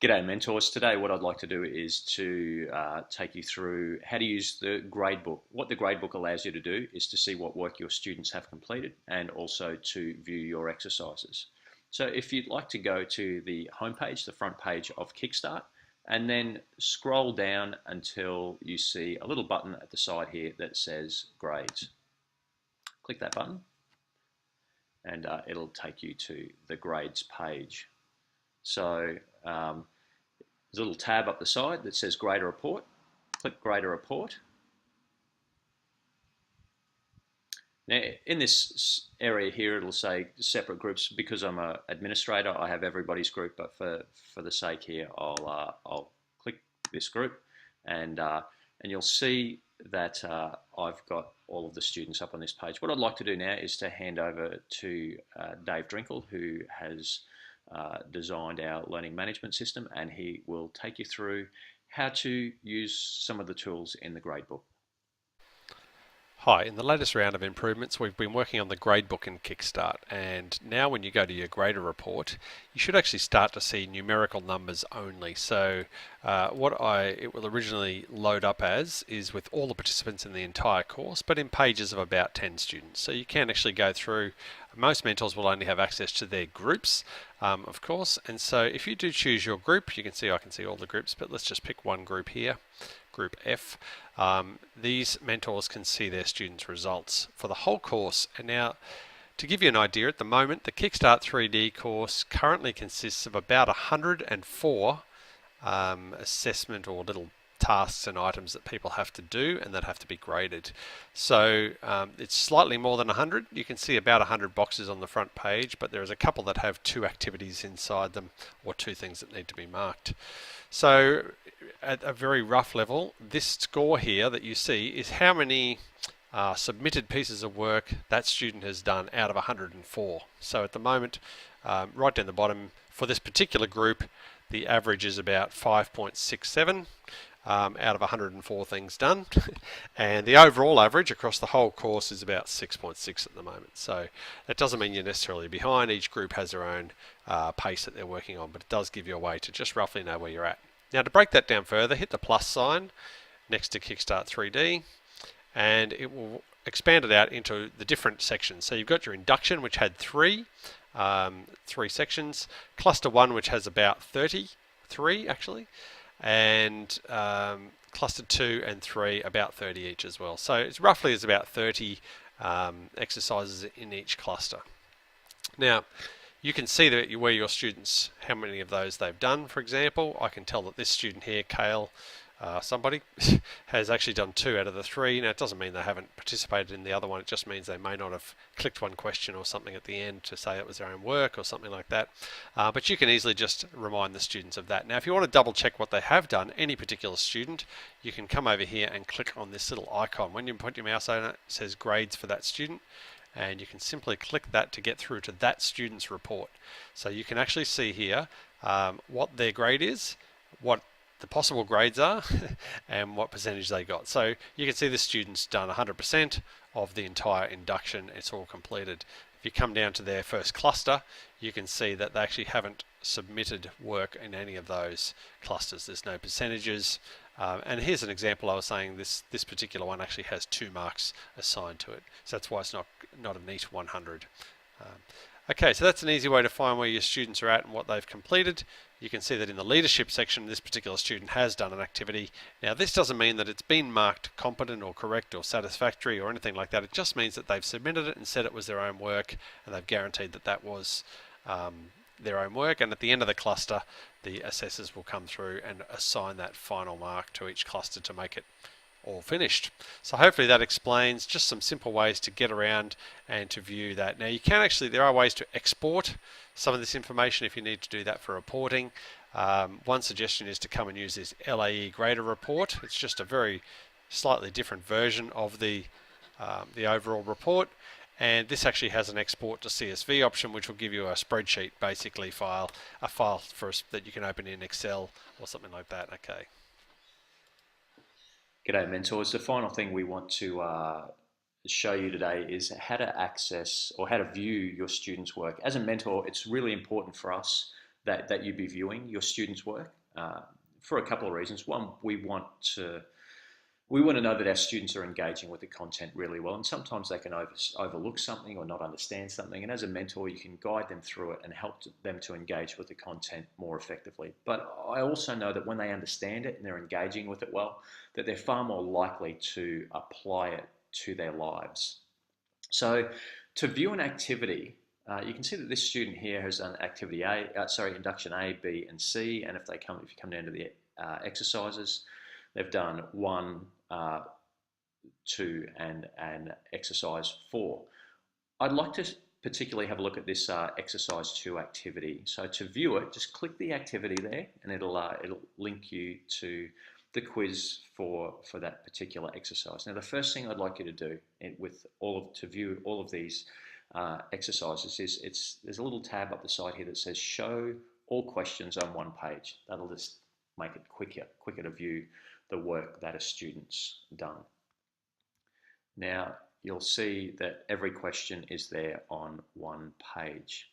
G'day mentors. Today what I'd like to do is to take you through how to use the Gradebook. What the Gradebook allows you to do is to see what work your students have completed and also to view your exercises. So if you'd like to go to the homepage, the front page of Kickstart, and then scroll down until you see a little button at the side here that says Grades. Click that button and it'll take you to the Grades page. So there's a little tab up the side that says Grade a Report. Click Grade a Report. Now in this area here it'll say separate groups. Because I'm an administrator I have everybody's group, but for the sake here I'll click this group and you'll see that I've got all of the students up on this page. What I'd like to do now is to hand over to Dave Drinkle, who has designed our learning management system, and he will take you through how to use some of the tools in the Gradebook. Hi, in the latest round of improvements we've been working on the Gradebook in Kickstart, and now when you go to your grader report you should actually start to see numerical numbers only. So it will originally load up as is with all the participants in the entire course, but in pages of about 10 students. So you can actually go through. Most mentors will only have access to their groups, of course, and so if you do choose your group, you can see I can see all the groups, but let's just pick one group here, Group F. These mentors can see their students' results for the whole course. And now, to give you an idea, at the moment the Kickstart 3D course currently consists of about 104 assessment or little tasks and items that people have to do and that have to be graded. So it's slightly more than 100. You can see about 100 boxes on the front page, but there's a couple that have 2 activities inside them or 2 things that need to be marked. So at a very rough level, this score here that you see is how many submitted pieces of work that student has done out of 104. So at the moment, right down the bottom, for this particular group, the average is about 5.67 out of 104 things done. And the overall average across the whole course is about 6.6 at the moment. So that doesn't mean you're necessarily behind. Each group has their own pace that they're working on, but it does give you a way to just roughly know where you're at. Now to break that down further, hit the plus sign next to Kickstart 3D and it will expand it out into the different sections. So you've got your induction, which had three sections, cluster 1, which has about 33 actually, and cluster 2 and 3 about 30 each as well. So it's roughly is about 30 exercises in each cluster. Now you can see that where your students, how many of those they've done. For example, I can tell that this student here, Kale, somebody, has actually done 2 out of the 3. Now it doesn't mean they haven't participated in the other one, it just means they may not have clicked one question or something at the end to say it was their own work or something like that. But you can easily just remind the students of that. Now if you want to double check what they have done, any particular student, you can come over here and click on this little icon. When you put your mouse on it, it says grades for that student, and you can simply click that to get through to that student's report. So you can actually see here what their grade is, what the possible grades are, and what percentage they got. So you can see the student's done 100% of the entire induction. It's all completed. If you come down to their first cluster, you can see that they actually haven't submitted work in any of those clusters. There's no percentages. And here's an example. I was saying this particular one actually has 2 marks assigned to it. So that's why it's not a neat 100. Okay, so that's an easy way to find where your students are at and what they've completed. You can see that in the leadership section, this particular student has done an activity. Now, this doesn't mean that it's been marked competent or correct or satisfactory or anything like that. It just means that they've submitted it and said it was their own work, and they've guaranteed that that was their own work. And at the end of the cluster, the assessors will come through and assign that final mark to each cluster to make it all finished. So hopefully that explains just some simple ways to get around and to view that. Now you can actually, there are ways to export some of this information if you need to do that for reporting. One suggestion is to come and use this LAE grader report. It's just a very slightly different version of the overall report. And this actually has an export to CSV option, which will give you a spreadsheet basically file, a file for us that you can open in Excel or something like that. Okay. G'day mentors. The final thing we want to show you today is how to access or how to view your students' work. As a mentor, it's really important for us that you be viewing your students' work for a couple of reasons. One, we want to know that our students are engaging with the content really well, and sometimes they can overlook something or not understand something, and as a mentor you can guide them through it and help them to engage with the content more effectively. But I also know that when they understand it and they're engaging with it well, that they're far more likely to apply it to their lives. So to view an activity, you can see that this student here has done activity induction A, B, and C, and if you come down to the exercises, they've done 1, 2, and exercise 4. I'd like to particularly have a look at this exercise 2 activity. So to view it, just click the activity there, and it'll link you to the quiz for that particular exercise. Now, the first thing I'd like you to do to view all of these exercises is there's a little tab up the side here that says show all questions on one page. That'll just make it quicker to view the work that a student's done. Now, you'll see that every question is there on one page.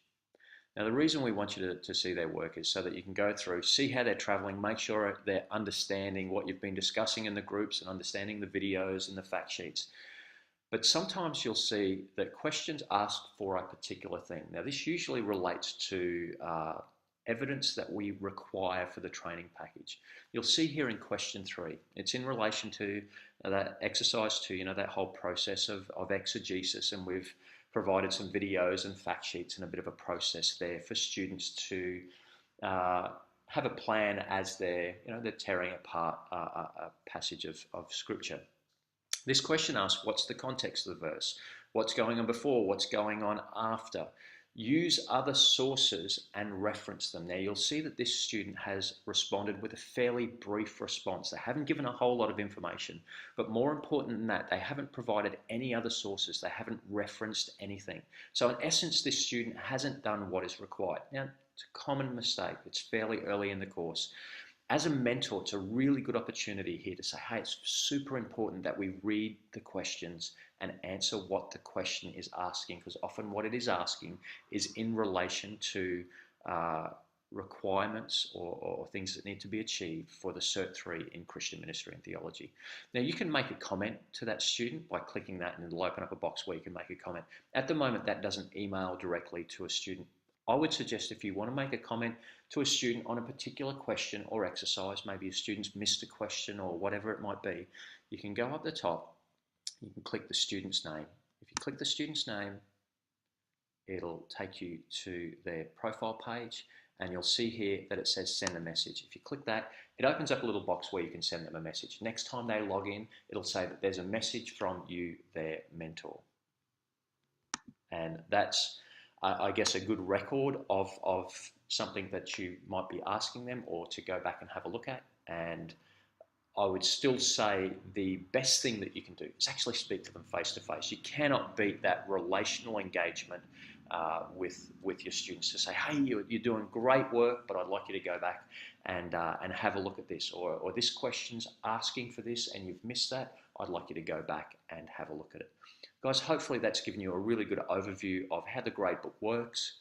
Now, the reason we want you to see their work is so that you can go through, see how they're traveling, make sure they're understanding what you've been discussing in the groups and understanding the videos and the fact sheets. But sometimes you'll see that questions ask for a particular thing. Now, this usually relates to evidence that we require for the training package. You'll see here in question 3, it's in relation to that exercise 2, that whole process of exegesis, and we've provided some videos and fact sheets and a bit of a process there for students to have a plan as they're tearing apart a passage of scripture. This question asks, what's the context of the verse? What's going on before? What's going on after? Use other sources and reference them. Now, you'll see that this student has responded with a fairly brief response. They haven't given a whole lot of information, but more important than that, they haven't provided any other sources. They haven't referenced anything. So in essence, this student hasn't done what is required. Now, it's a common mistake. It's fairly early in the course. As a mentor, it's a really good opportunity here to say, hey, it's super important that we read the questions and answer what the question is asking, because often what it is asking is in relation to requirements or things that need to be achieved for the Cert 3 in Christian Ministry and Theology. Now, you can make a comment to that student by clicking that, and it'll open up a box where you can make a comment. At the moment, that doesn't email directly to a student. I would suggest if you want to make a comment to a student on a particular question or exercise, maybe a student's missed a question or whatever it might be, you can go up the top, you can click the student's name. If you click the student's name, it'll take you to their profile page, and you'll see here that it says send a message. If you click that, it opens up a little box where you can send them a message. Next time they log in, it'll say that there's a message from you, their mentor. And that's I guess a good record of something that you might be asking them or to go back and have a look at. And I would still say the best thing that you can do is actually speak to them face to face. You cannot beat that relational engagement with your students to say, hey, you're doing great work, but I'd like you to go back and have a look at this, or this question's asking for this and you've missed that. I'd like you to go back and have a look at it. Guys, hopefully that's given you a really good overview of how the gradebook works,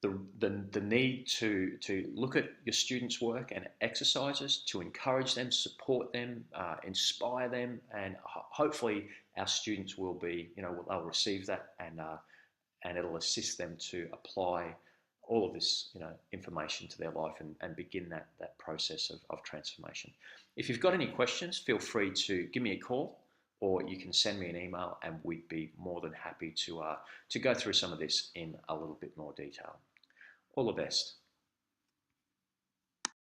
the need to look at your students' work and exercises, to encourage them, support them, inspire them, and hopefully our students will be, they'll receive that and it'll assist them to apply all of this, information to their life and begin that process of transformation. If you've got any questions, feel free to give me a call, or you can send me an email, and we'd be more than happy to go through some of this in a little bit more detail. All the best.